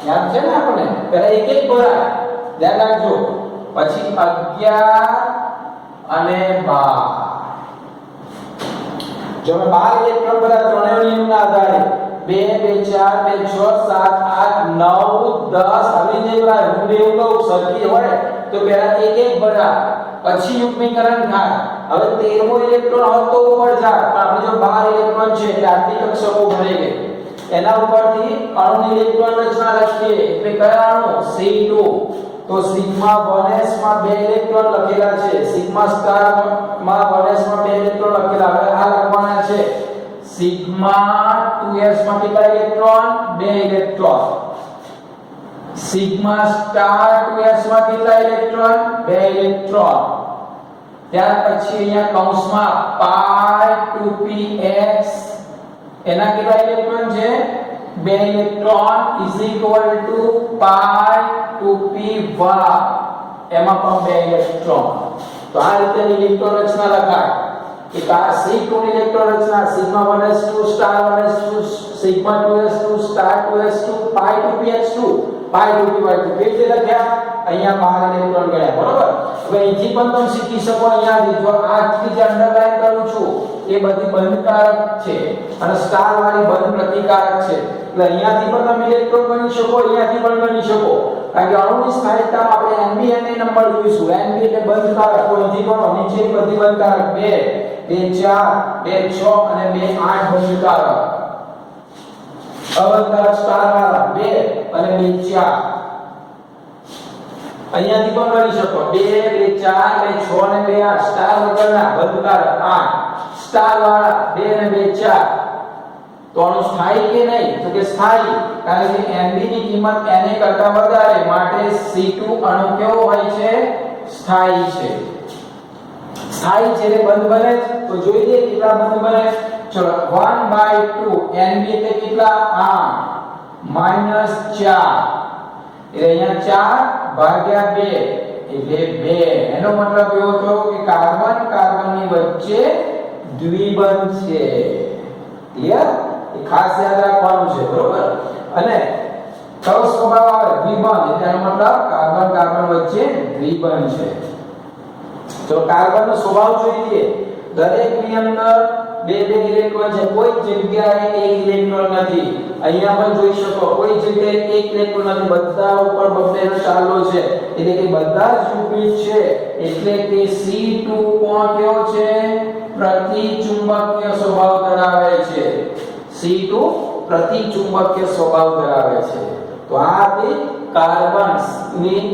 S1: યાદ છે ને આપણે પહેલા એક એક ભરાય, ધ્યાન રાખજો. પછી 11 અને 12. જો મેં 12 ઇલેક્ટ્રોન ભર્યા ત્રણેય નિયમના આધારે 2 2 4 2 6 7 8 9 10. હવે જે ભરાય હું એવું કહું સરખી હોય તો પહેલા એક એક ભરા પછી યુગ્મીકરણ થાય. હવે 13મો ઇલેક્ટ્રોન હોત તો ઉપર જાય, પણ આપણે જો 12 ઇલેક્ટ્રોન છે એટલે આટલી કક્ષકો ભરાઈ ગઈ. એના ઉપરથી અણુની ઇલેક્ટ્રોન રચના લખીએ એટલે કયા અણુ? C2. તો સિગ્મા 1s માં 2 ઇલેક્ટ્રોન લખેલા છે, સિગ્મા સ્ટાર માં 1s માં 2 ઇલેક્ટ્રોન લખેલા. હવે આ લખવાના છે સિગ્મા 2s માં કેટલા electron? 2 electron. Sigma star 2s માં કેટલા ઇલેક્ટ્રોન? 2 ઇલેક્ટ્રોન. ત્યાર પછી અહીંયા કૌંસમાં pi 2px એના કેટલા ઇલેક્ટ્રોન છે? 2 electron is equal to pi 2py એમાં પણ 2 ઇલેક્ટ્રોન. તો આ રીતે ઇલેક્ટ્રોન રચના લખાય. એક આ C2 ની ઇલેક્ટ્રોન રચના sigma 1s2 star 1s2 sigma 2s2 star 2s2 pi 2px2 pi 2py2 કેવી રીતે લખ્યા? અહીંયા 12 ઇલેક્ટ્રોન ગણ્યા. બરોબર. હવે અહીંથી પણ તમે શીખી શકો. અહીંયાથી જો આટલી જે અંડરલાઈન કરું છું એ બધી બંધકારક છે અને સ્ટાર વાળી બંધ પ્રતિકારક છે. એટલે અહીંયાથી પણ તમે ઇલેક્ટ્રોન ગણી શકો, અહીંયાથી પણ ગણી શકો. કારણ કે અણુની સ્થાયિકતામાં આપણે NBN નંબર જોઈશું. NB એટલે બંધકારક. તો અહીંથી ગણો નીચે બધી બંધકારક 2 2 4 2 6 અને 2 8 બંધકારક. અબંધકારક સ્ટાર વાળા 2 અને 2 4. અહીંયાથી પણ ગણી શકો 2 2 4 2 6 અને 2 8. સ્ટાર વગરના બંધકારક 8. સ્ટાર વાળા 2 અને 2 4. તો અણુ સ્થાયી કે નહીં? તો કે સ્થાયી, કારણ કે Nb ની કિંમત Na કરતા વધારે, માટે C2 અણુ કેવો હોય છે? સ્થાયી છે. સ્થાયી છે એટલે બંધ બને જ. તો જોઈ લઈએ કેટલા બંધ બને. ચલો 1/2 NB એટલે કેટલા 8 -4 એટલે અહીંયા 4 ભાગ્યા 2 એટલે 2. એનો મતલબ એવો થયો કે કાર્બન કાર્બનની વચ્ચે દ્વિબંધ છે. ક્લિયર? એ ખાસ યાદ રાખવાનું છે, બરોબર? અને કયો સ્વભાવ આવે દ્વિબંધ એટલે એનો મતલબ કાર્બન કાર્બન વચ્ચે દ્વિબંધ છે. તો કાર્બનનો સ્વભાવ જોઈ લઈએ. દરેકની અંદર બે ઇલેક્ટ્રોન છે, કોઈ જગ્યાએ એક ઇલેક્ટ્રોન નથી. અહીંયા પણ જોઈ શકો કોઈ જગ્યાએ એક ઇલેક્ટ્રોન નથી, બધા ઉપર બબ્બેનો ચાલો છે એટલે કે બધા જ યુનિટ છે. એટલે કે C2 કોણ કેવો છે? પ્રતિચુંબકીય સ્વભાવ ધરાવે છે. C2 પ્રતિચુંબકીય સ્વભાવ ધરાવે છે. તો આ તે કાર્બનની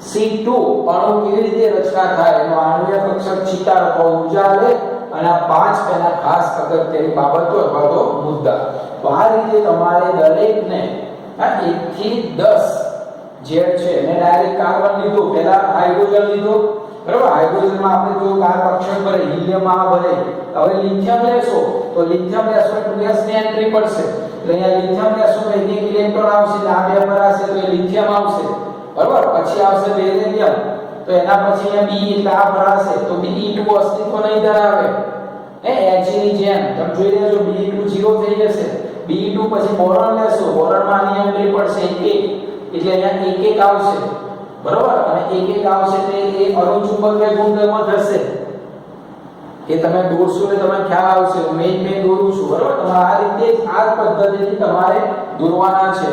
S1: C2 અણુ કેવી રીતે રચના થાય એનો આણ્વિય કક્ષક છીટા અથવા ઊર્જા લે અને આ 5 એના ખાસ અગત્યની બાબતો અથવા તો મુદ્દા. તો આ રીતે તમારે દરેકને 1 થી 10 ઝેડ છે મેં ડાયરેક્ટ કાર્બન લીધું, પહેલા હાઇડ્રોજન લીધું, બરાબર? હાઇડ્રોજનમાં આપણે જો કાર કક્ષક ભરે, હિલિયમ આ ભરે. હવે લિથિયમ લેશો તો લિથિયમ લેશો તો ગેસ ની એન્ટ્રી પડશે. એટલે અહીંયા લિથિયમ લેશો તો એક ઇલેક્ટ્રોન આવશે, આ બે ભરાશે તો એ લિથિયમ આવશે, બરાબર? પછી આવશે બેરિલિયમ, તો એના પછી અહીંયા બી એટલે આ ભરાશે તો Be2 અસ્તિત્વ નહીં ધરાવે. Ag ની જેમ તમે જોઈ લેજો Be2 0 થઈ જશે. Be2 પછી બોરોન લેશો, બોરોનમાં આની એન્ટ્રી પડશે 1 એટલે અહીંયા 1 આવશે, બરાબર? અને 1 આવશે તે એ અણુચુંબકીય ગુણધર્મ થશે કે તમે દોરશો એટલે તમને ખ્યાલ આવશે મેં દોરું છું, બરાબર? તમારે આ રીતે આ પદ્ધતિથી તમારે દોરવાના છે.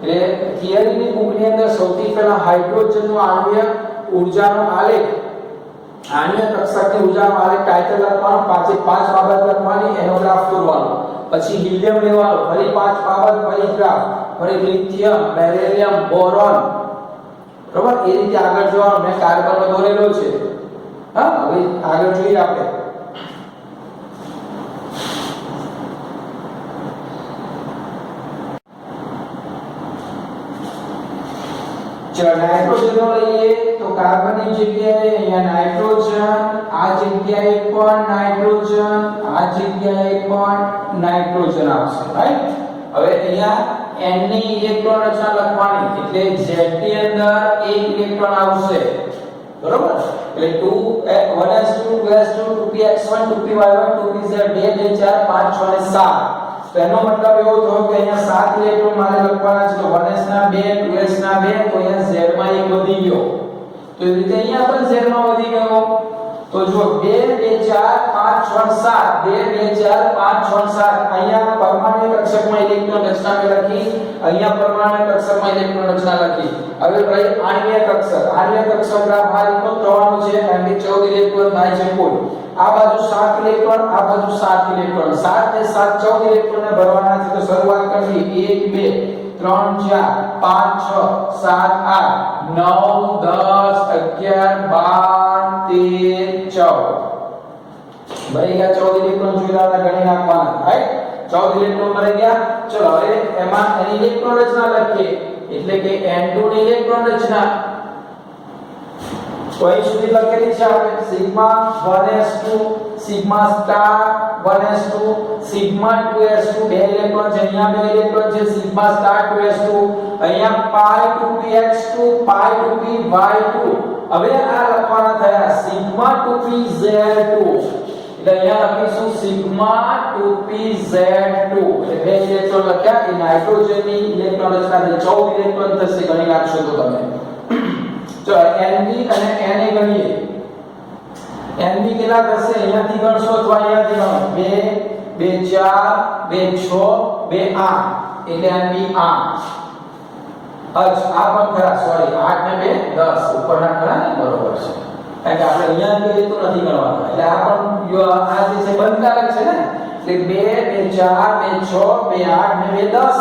S1: એટલે થિયરીની બુકની અંદર સૌથી પહેલા હાઇડ્રોજનનો આણ્વિય ઊર્જાનો આલેખ, આણ્વિય કક્ષકની ઊર્જાનો આલેખ ટાઇટલ લખવાનો, પાંચે 5 બાબત લખવાની, એનો ગ્રાફ દોરવાનો. પછી હિલિયમ લેવાનો, ફરી 5 બાબત, ફરી ગ્રાફ, ફરી લિથિયમ, બેરિલિયમ, બોરોન, બરાબર? એ રીતે આગળ જવાનું. મેં કાર્બન દોરેલો છે. હા, હવે આગળ જોઈએ આપણે. चलो नाइट्रोजन લઈએ તો કાર્બનની જગ્યાએ અહીંયા નાઇટ્રોજન, આ જગ્યાએ પણ નાઇટ્રોજન, આ જગ્યાએ પણ નાઇટ્રોજન આવશે, રાઈટ? હવે અહીંયા n ની ઇલેક્ટ્રોન રચના લખવાની એટલે Z ની અંદર એક ઇલેક્ટ્રોન આવશે, બરોબર? એટલે 1s2 2s2 2px1 2py1 2pz 2 2 4 5 6 અને 7. તો એનો મતલબ એવો થયો કે અહીંયા 7 ઇલેક્ટ્રોન મારે લખવાના છે. તો 1s ના 2 2s ના 2 તો અહીંયા z માં એક વધી ગયો. તો એ રીતે અહીંયા પણ z માં વધી ગયો. તો જો 2 2 4 5 6 7 2 2 4 5 6 7 અહીંયા પરમાણુ કક્ષકમાં ઇલેક્ટ્રોન રચના મે લખી, અહીંયા પરમાણુ કક્ષકમાં ઇલેક્ટ્રોન રચના લખી. હવે ભાઈ આણ્વિય કક્ષક, આણ્વિય કક્ષક ગ્રાફ આ રીતનો થવાનું છે કારણ કે 14 ઇલેક્ટ્રોન થાય છે કુલ. આ બાજુ 7 ઇલેક્ટ્રોન, આ બાજુ 7 ઇલેક્ટ્રોન, 7 ને 7 14 ઇલેક્ટ્રોન ને ભરવાના છે. તો શરૂઆત કરવી 1 2 3 4 5 6 7 8 9 10 11 12 13 14 ભરી ગયા. 14 ઇલેક્ટ્રોન જોઈલાના ગણી નાખવાના, રાઈટ? 14 ઇલેક્ટ્રોન ભરી ગયા. ચલો હવે એમાં એની ઇલેક્ટ્રોન રચના લખીએ એટલે કે n2 ની ઇલેક્ટ્રોન રચના તો અહીં સુધી લખેલી છે આપણે sigma 1s2 sigma star 1s2 sigma 2s2 બે ઇલેક્ટ્રોન છે, અહીંયા બે ઇલેક્ટ્રોન છે, સિગ્મા સ્ટાર 2s2 અહીંયા pi 2px2 pi 2py2. હવે આ લખવાના થયા સિગ્મા 2pz2 એટલે અહીંયા લખીશું સિગ્મા 2pz2 એટલે બે ઇલેક્ટ્રોન લખ્યા. એ નાઇટ્રોજનની ઇલેક્ટ્રોન રચના છે, 14 ઇલેક્ટ્રોન થશે ગણી નાખશો તો તમે. તો Nb અને Na ગણીએ. Nb કેટલા થશે? અહીંયાથી ગણશો અથવા અહીંયાથી ગણો 2 2 4 2 6 2 8 એટલે Nb 8. આ પણ ખરા, સોરી 8 ને 2 10 ઉપરના ખરા ને, બરોબર છે. કારણ કે આપણે અહીંયા કે તો નથી ગણવાના એટલે આ પણ આ જે છે બંધકારક છે ને એટલે 2 2 4 2 6 2 8 ને 2 10.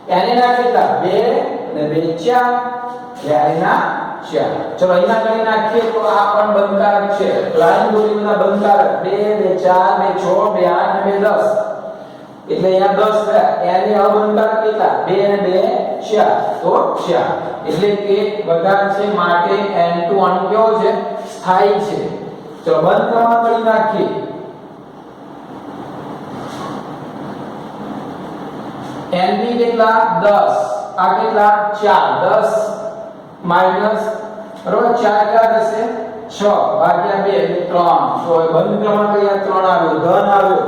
S1: Na ના કેટલા 2 અને 2 4 ના 4. ચલો અહીંયા કરી નાખીએ તો આ પણ બંધકારક છે. લાઈન દોરી બધા બંધકારક 2 2 4 2 6 2 8 અને 2 10 એટલે અહીંયા 10 થયા. એને અબંધકારક કેટલા 2 અને 2 4 તો 4 એટલે કે બધા છે માટે n2 અણુ કેવો છે? સ્થાયી છે. ચલો બંધ ક્રમાંક કરી નાખીએ. NB કેટલા 10, આ કેટલા 4, 10 માઈનસ બરોબર 4 કેટલા થશે 6 ભાગ્યા 2 એટલે 3. તો બંધ ક્રમાંક અહીંયા 3 આવ્યો, ધન આવ્યો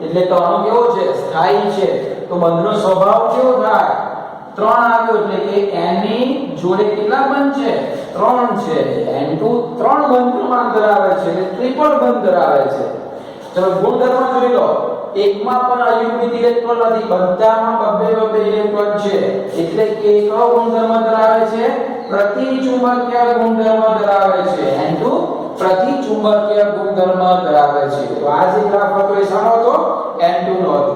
S1: એટલે તો આનો કેવો છે સ્થાયી છે. તો બંધનો સ્વભાવ કેવો થાય 3 આવ્યો એટલે કે n ની જોડે કેટલા બંધ છે 3 છે. n2 3 બંધ ક્રમાંક ધરાવે છે એટલે ટ્રિપલ બંધ ધરાવે છે. ચલો ગુણધર્મ જોઈ લો. એકમાં પણ અયુગ્મિત ઇલેક્ટ્રોન નથી, બધામાં બબ્બે ઇલેક્ટ્રોન છે એટલે કે કયો ગુણધર્મ ધરાવે છે પ્રતિચુંબકીય ગુણધર્મ ધરાવે છે. n2 પ્રતિચુંબકીય ગુણધર્મ ધરાવે છે. તો આ જે ગ્રાફ હતો એ શાનો હતો n2 નો હતો.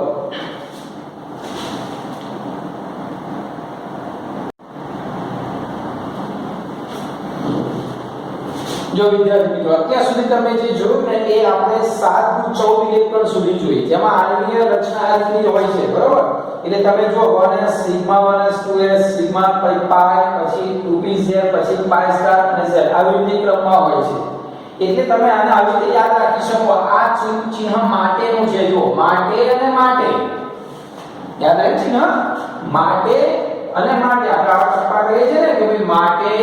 S1: જો વિદ્યાર્થી મિત્રો અત્યાર સુધી તમે જે જોયું ને એ આપણે 7 નું 14 ઇલેક્ટ્રોન સુધી જોઈ, જેમાં આણ્વીય રચના આ રીતની હોય છે બરોબર. એટલે તમે જો 1s sigma 1s 2s sigma પાઈ પછી 2pz પછી પાઈ સ્ટાર અને z આવી રીતે ક્રમમાં હોય છે. એટલે તમે આને આવી રીતે યાદ રાખી શકો. આ ચિહ્ન માટેનું છે, જો માટે અને માટે યાદ રાખી ચિહ્ન માટે અને માટે આપણે કહીએ છીએ ને કે ભાઈ માટે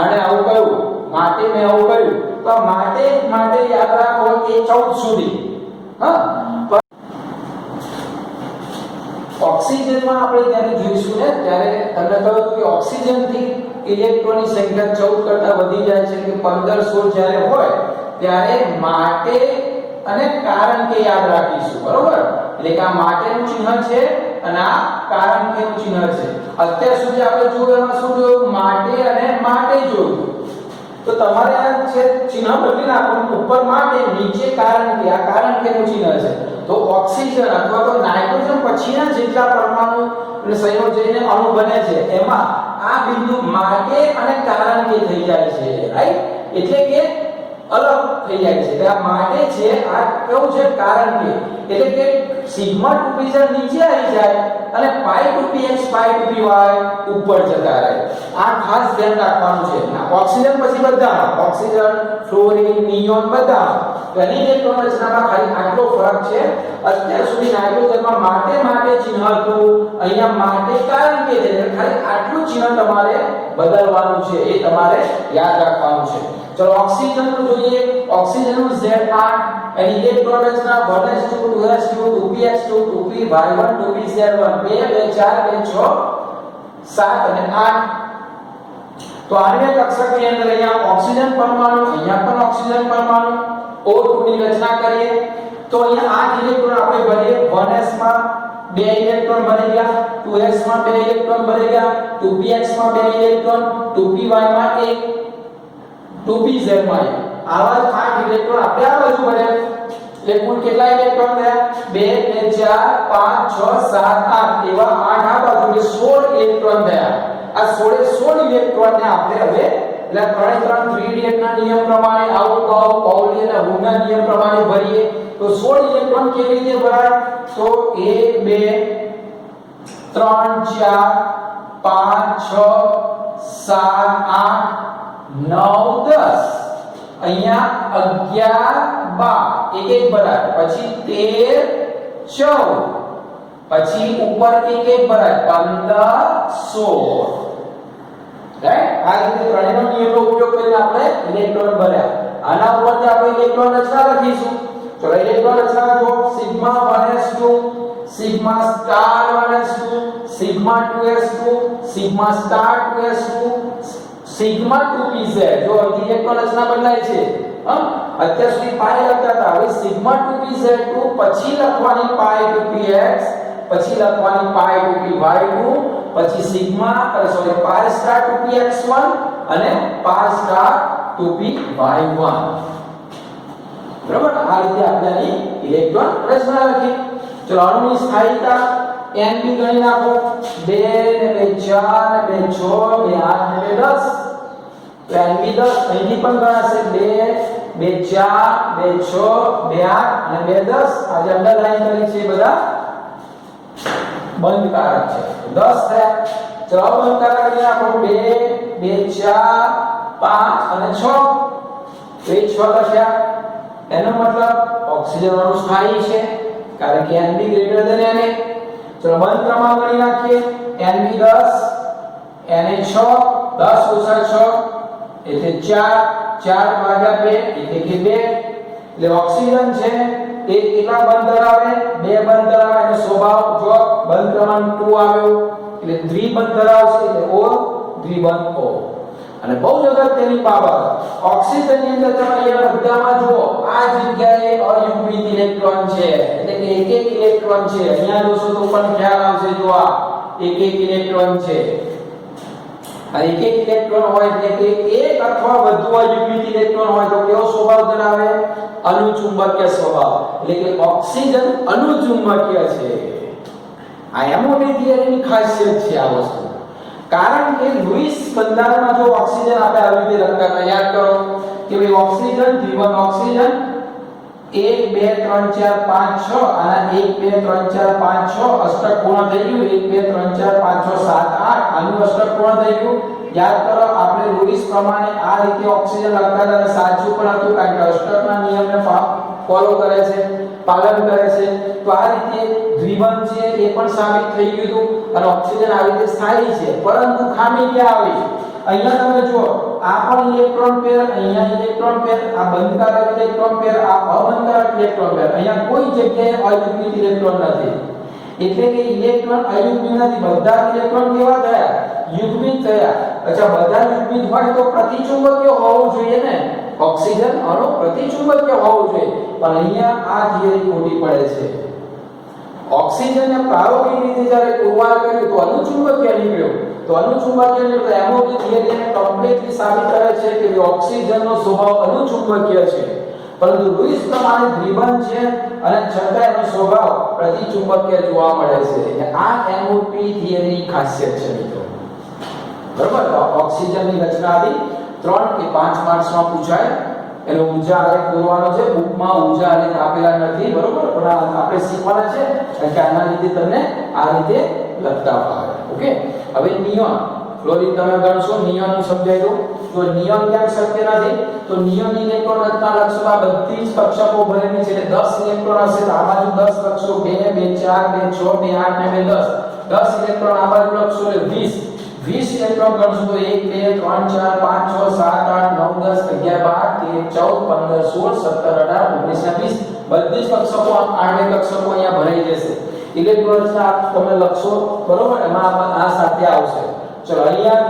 S1: અને આવું કહ્યું માટે મેં આવું કર્યું તો માટે યાદ રાખો કે 14 સુધી. હા ઓક્સિજનમાં આપણે ત્યારે જોઈશું ને ત્યારે તમને કહ્યું કે ઓક્સિજન થી ઇલેક્ટ્રોનની સંખ્યા 14 કરતા વધી જાય છે કે 15 16 જ્યારે હોય ત્યારે માટે અને કારણ કે યાદ રાખીશું બરોબર. એટલે કે આ માટેનું ચિહ્ન છે અને આ કારણ કેનું ચિહ્ન છે. અત્યાર સુધી આપણે જોયું એમાં શું જોયું માટે અને માટે જોયું. તો તમારે આ છે ચિહ્ન બદલી નાખવાનું, ઉપર માટે નીચે કારણ કે આ કારણ કેનું ચિહ્ન છે. તો ઓક્સિજન અથવા તો નાઇટ્રોજન પછીના જેટલા પરમાણુ અને સંયોજનને અણુ બને છે એમાં આ બિંદુ માટે અને કારણ કે થઈ જાય છે રાઈટ. એટલે કે અલગ થઈ જાય છે. એટલે આ માટે છે આ કેવું છે કારણ કે. એટલે કે સિગ્મા 2pz નીચે આવી જાય અને પાઈ 2px પાઈ 2py ઉપર જતા રહે. આ ખાસ ધ્યાન રાખવાનું છે. ઓક્સિજન પછી બધા ઓક્સિજન ફ્લોરિન નિયોન બધા ઘણી ઇલેક્ટ્રોન રચનામાં ખાલી આટલો ફરક છે. અત્યાર સુધી નાઇટ્રોજનમાં માટે ચિહ્ન હતું, અહીંયા માટે કારણ કે છે. ખાલી આટલું ચિહ્ન તમારે બદલવાનું છે, એ તમારે યાદ રાખવાનું છે. ચલો ઓક્સિજન નું જોઈએ. ઓક્સિજન નું Z8 એની ઇલેક્ટ્રોન રચના 1s2 2s2 2px2 2py1 2pz1 2 2 4 2 6 7 અને 8. તો આણ્વિક કક્ષકની અંદર અહીંયા ઓક્સિજન પરમાણુ, અહીંયા પણ ઓક્સિજન પરમાણુ O2 ની રચના કરીએ તો અહીંયા 8 ઇલેક્ટ્રોન આપણે ભરીએ. 1s માં 2 ઇલેક્ટ્રોન બની ગયા, 2s માં 2 ઇલેક્ટ્રોન બની ગયા, 2px માં 2 ઇલેક્ટ્રોન, 2py માં 1, 2pz માં 1. આવા 8 ઇલેક્ટ્રોન આપણે આ બાજુ ભર્યા. એટલે કુલ કેટલા ઇલેક્ટ્રોન થયા 2 2 4 5 6 7 8 એવા 8 આ બાજુ એટલે 16 ઇલેક્ટ્રોન થયા. આ 16 ઇલેક્ટ્રોન ને આપણે હવે એટલે 3 ઇલેક્ટ્રોન નિયમ પ્રમાણે આઉટ ઓફ પાઉલી અને હુડના નિયમ પ્રમાણે ભરીએ તો 16 ઇલેક્ટ્રોન કેવી રીતે ભરાય. તો 1 2 3 4 5 6 7 8 9 10 અહીંયા 11 12 એક એક ભરાય, પછી 13 14 પછી ઉપર એક એક ભરાય 15 16 રાઈટ. આ રીતે ત્રણેયનો નિયમનો ઉપયોગ કરીને આપણે ઇલેક્ટ્રોન ભર્યા. આના ઉપરથી આપણે ઇલેક્ટ્રોન રચના લખીશું. ચલો ઇલેક્ટ્રોન રચના જો sigma 1s2 sigma star 1s2 sigma 2s2 sigma star 2s2 sigma 2pz. જો ઇલેક્ટ્રોન રચના બદલાય છે. અત્યાર સુધી પાઈ લખતા હતા, હવે સિગ્મા 2pz2 પછી લખવાની પાઈ 2px પછી લખવાની પાઈ 2py2 પછી સિગ્મા પાઈ સ્ટાર 2px1 અને પાઈ સ્ટાર 2py1. બરાબર. આ રીતે આપણે ઇલેક્ટ્રોન રચના લખી. ચલો અણુની સ્થાયીતા Nb ગણી નાખો. 2 ને 2 4 ને 2 6 2 8 ને 2 10. તો Nb 10 અહીંથી પણ ગણાશે. 2 2 4 2 6 2 8 અને 2 10. આજે અંડરલાઈન કરી છે બધા બંધ કારક છે. 10 થયા. ચલો બંધ કારક ગણી નાખો. 2 2 4 5 અને 6. તો એ 6 લખ્યા. એનો મતલબ ઓક્સિજન અણુ સ્થાયી છે કારણ કે Nb ગ્રેટર ધેન Na. ચલો બંધ ક્રમાંક ગણી નાખીએ. Nb 10, Na 6, 10 ઓછા 6 એટલે 4, 4 ભાગ્યા 2 એટલે કે 2. એટલે ઓક્સિજન છે તે કેટલા બંધ ધરાવે? 2 બંધ ધરાવે. એનો સ્વભાવ જો બંધ ક્રમાંક 2 આવ્યો એટલે દ્વિબંધ ધરાવશે એટલે O દ્વિબંધ O. અને બહુ જ અગત્યની બાબત, ઓક્સિજનની અંદર તમે અહીંયા બધામાં જુઓ આ જગ્યાએ અયુગ્મિત ઇલેક્ટ્રોન છે એટલે કે એક એક ઇલેક્ટ્રોન છે. અહીંયા જોશો તો પણ ખ્યાલ આવશે. જો આ એક એક ઇલેક્ટ્રોન છે. આ એક એક ઇલેક્ટ્રોન હોય એટલે કે એક અથવા વધુ અયુગ્મિત ઇલેક્ટ્રોન હોય તો કેવો સ્વભાવ ધરાવે? અનુચુંબકીય સ્વભાવ. એટલે કે ઓક્સિજન અનુચુંબકીય છે. આ એમોની થિયરીની ખાસિયત છે આ વસ્તુ. કારણ કે લુઈસ બંધારણમાં જો ઓક્સિજન આપણે આવી રીતે લખતા હતા, યાદ કરો કે ભાઈ ઓક્સિજન દ્વિબંધ ઓક્સિજન 1 2 3 4 5 6 આના 1 2 3 4 5 6 અષ્ટક પૂર્ણ થઈ ગયું. 1 2 3 4 5 6 7 8 આનું અષ્ટક પૂર્ણ થઈ ગયું. યાદ કરો આપણે લુઈસ પ્રમાણે આ રીતે ઓક્સિજન લખતા હતા અને સાચું પણ હતું કારણ કે અષ્ટકના નિયમને ફોલો કરે છે, પાલન કરે છે. તો આ રીતે દ્વિબંધ છે એ પણ સાબિત થઈ ગયું હતું અને ઓક્સિજન આવી રીતે સ્થાયી છે. પરંતુ ખામી ક્યાં આવી? અહીંયા તમે જુઓ આ પણ ઇલેક્ટ્રોન પેર, અહીંયા ઇલેક્ટ્રોન પેર, આ બંધકારક ઇલેક્ટ્રોન પેર, આ અબંધકારક ઇલેક્ટ્રોન પેર. અહીંયા કોઈ જગ્યાએ અયુગ્મિત ઇલેક્ટ્રોન નથી. એટલે કે ઇલેક્ટ્રોન અયુગ્મિત નથી. બધા ઇલેક્ટ્રોન કેવા થયા? યુગ્મિત થયા. અચ્છા બધા યુગ્મિત હોય તો પ્રતિચુંબકીય હોવું જોઈએ ને. ઓક્સિજન અણુ પ્રતિચુંબકીય હોવું જોઈએ. પણ અહીંયા આ થિયરી ખોટી પડે છે. ઓક્સિજનને પ્રાયોગિક રીતે જ્યારે પુરવાર કર્યું તો અનુચુંબકીય નીકળ્યો. તો અનુચુંબકીય નીકળ્યો એમોની થિયરીને કમ્પ્લીટલી સાબિત કરે છે કે ઓક્સિજનનો સ્વભાવ અનુચુંબકીય છે. પરંતુ લુઈસ પ્રમાણે દ્વિબંધ છે અને છતાં એનો સ્વભાવ પ્રતિચુંબકીય જોવા મળે છે. એટલે આ એમઓપી થિયરીની ખાસિયત છે મિત્રો. બરાબર? તો ઓક્સિજનની રચના હતી 3 કે 5 માર્ક્સમાં પૂછાય. એનો ઊર્જા આલેખ દોરવાનો છે. બુકમાં ઊર્જા આલેખ આપેલા નથી. બરોબર? પણ આપણે શીખવાના છે કારણ કે આના લીધે તમને આ રીતે લખતા ફાવે. ઓકે? હવે નિયોન ફ્લોરિન તમે ગણશો. નિયોન સમજાઈ દો. જો નિયોન કેમ શક્ય નથી? તો નિયોન ઇલેક્ટ્રોન રચના લખશો આ બધી જ કક્ષકો ભરેલી છે એટલે 10 ઇલેક્ટ્રોન હશે તો આ બાજુ 10 લખશો. 2 2 4 2 6 2 8 ને 2 10 10 ઇલેક્ટ્રોન આ બાજુ લખશો એટલે 20 ઇલેક્ટ્રોન ગણશો તો 1 2 3 4 5 6 7 8 9 10 11 12 13 14 15 16 17 18 19 20 બધી જ કક્ષકો આઠે કક્ષકો અહીંયા ભરાઈ જશે. ઇલેક્ટ્રોન રચના તમે લખશો બરોબર? એમાં આ સાથે આવશે. ચલો અહીંયા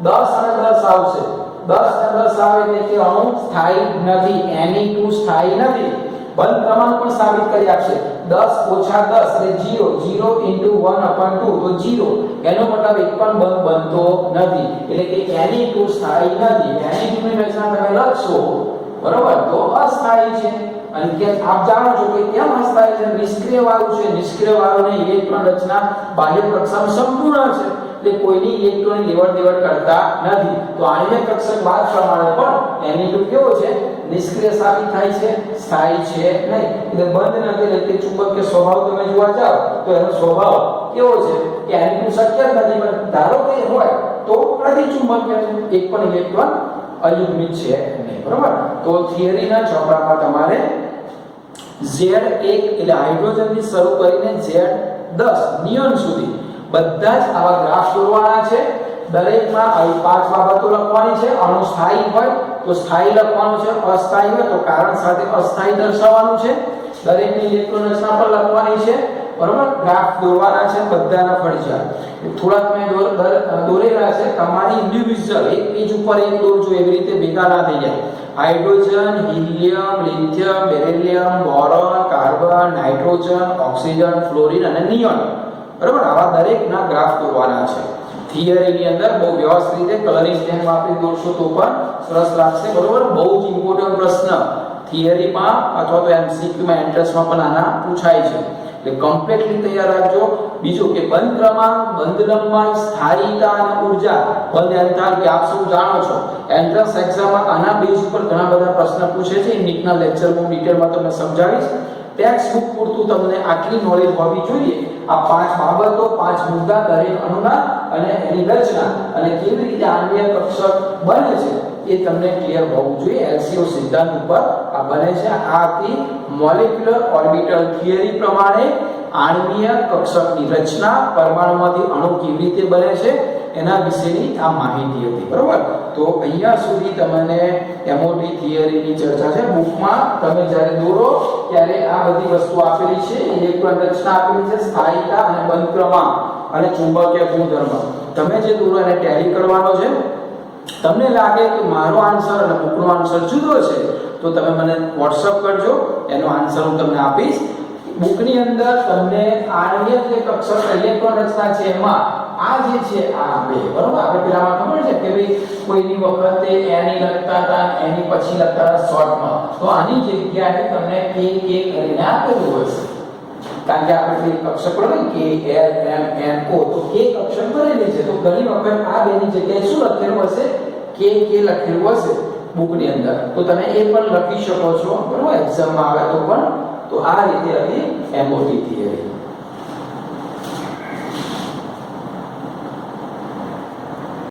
S1: 10 અને 10 આવશે. 10 અને 10 આવે એટલે કે અણુ સ્થાયી નથી. Na2 સ્થાયી નથી. બંધ ક્રમાંક પણ સાબિત કરી આપશે. 10 ઓછા 10 એટલે 0 0 into 1/2 તો 0. એનો મતલબ એક પણ બંધ બનતો નથી. એટલે કે Na2 સ્થાયી નથી. Na2 ની રચના તમે લખશો બરોબર તો અસ્થાયી છે. અને કે આપ જાણો છો કે કેમ અસ્થાયી છે? નિષ્ક્રિય વાયુ છે. નિષ્ક્રિય વાયુની ઇલેક્ટ્રોન રચના બાહ્ય કક્ષામાં સંપૂર્ણ છે. એટલે કોઈની ઇલેક્ટ્રોન લેવડ દેવડ કરતા નથી. તો આણ્વિક કક્ષક બાદ પ્રમાણે પણ Na2 કેવો છે? નિષ્ક્રિય સાબિત થાય છે, સ્થાયી છે નહીં. એટલે બંધ નથી. એટલે ચુંબકીય સ્વભાવ તમે જોવા જાવ તો એનો સ્વભાવ કેવો છે કે Na2 શક્ય નથી. પણ ધારો કે હોય તો પ્રતિચુંબકીય છે. એક પણ ઇલેક્ટ્રોન અયુગ્મિત છે નહીં. બરાબર? તો થિયરીના ચોપડામાં તમારે Z1 એટલે હાઇડ્રોજનથી શરૂ કરીને Z10 નિયોન સુધી બધા જ આવા ગ્રાફ દોરવાના છે. દરેકમાં આવી 5 બાબતો લખવાની છે. અણુ સ્થાયી હોય તો સ્થાયી લખવાનું છે, અસ્થાયી હોય તો કારણ સાથે અસ્થાયી દર્શાવવાનું છે. દરેકની ઇલેક્ટ્રોન રચના પણ લખવાની છે. બરોબર? ગ્રાફ દોરવાના છે બધાના ફરજિયાત. થોડાક મેં દોરેલા છે. તમારી ઇન્ડિવિડ્યુઅલ એક પેજ ઉપર એક દોરજો. એવી રીતે ભેગા ના થઈ જાય. Hydrogen, helium, lithium, beryllium, boron, carbon, nitrogen, oxygen, fluorine અને નિયોન. બરાબર? આવા દરેકના ગ્રાફ દોરવાના છે. થિયરીની અંદર બહુ વ્યવસ્થિત રીતે કલરિંગ પેન વાપરી દોરશો તો પણ સરસ લાગશે. બરોબર? બહુ જ ઇમ્પોર્ટન્ટ પ્રશ્ન થિયરીમાં અથવા તો એમસીક્યુમાં એન્ટ્રન્સમાં પણ આના પૂછાય છે. એટલે કમ્પ્લીટલી તૈયાર રાખજો. બીજું કે બંધ ક્રમાંક, બંધ લંબાઈ, સ્થાયીતા અને ઊર્જા, બંધ એન્થાલ્પી આપ સૌ જાણો છો. એન્ટ્રન્સ એક્ઝામમાં આના બેઝ ઉપર ઘણા બધા પ્રશ્ન પૂછે છે. નીટના લેક્ચરમાં ડિટેલમાં તમને સમજાવીશ. ટેક્સ્ટ બુક પૂરતું તમને આટલી નોલેજ હોવી જોઈએ. આ 5 બાબતો, 5 મુદ્દા દરેક અણુના અને એની રચના અને કેવી રીતે આણ્વીય કક્ષક બને છે એ તમને ક્લિયર હોવું જોઈએ. LCO સિદ્ધાંત ઉપર આ બને છે. આ હતી મોલેક્યુલર ઓર્બિટલ થિયરી પ્રમાણે આણ્વીય કક્ષકની રચના, પરમાણુમાંથી અણુ કેવી રીતે બને છે એના વિશેની આ માહિતી હતી. બરોબર, તો અહીંયા સુધી તમને MOT થિયરીની ચર્ચા છે. બુકમાં તમે જ્યારે દોરો ત્યારે આ બધી વસ્તુ આપેલી છે. ઇલેક્ટ્રોન રચના આપેલી છે, સ્થાયીતા અને બંધ ક્રમાંક અને ચુંબકીય ગુણધર્મ. તમે જે દોરો એને ટેલી કરવાનો છે. તમને લાગે કે મારો આન્સર અને બુકનો આન્સર જુદો છે તો તમે મને WhatsApp કરજો, એનો આન્સર હું તમને આપીશ. બુકની અંદર તમને આણ્વીય જે કક્ષક ઇલેક્ટ્રોન રચના છે એમાં આ જે છે આ બે, બરોબર, આપણે પેલામાં ખબર છે કે ભાઈ કોઈની વખતે એની લખતા હતા, એની પછી લખતા હતા શોર્ટમાં, તો આની જગ્યાએ તમને કે કરીને આપેલું હોય છે. કારણ કે આપણે કક્ષક પડે કે L M N O, તો કે કક્ષક ભરેલી છે, તો ઘણી વખત આ બેની જગ્યાએ શું લખેલું હશે, કે લખેલું હશે બુકની અંદર, તો તમે એ પણ લખી શકો છો, બરોબર, એક્ઝામમાં આવે તો પણ. તો આ રીતે હતી MOT થિયરી.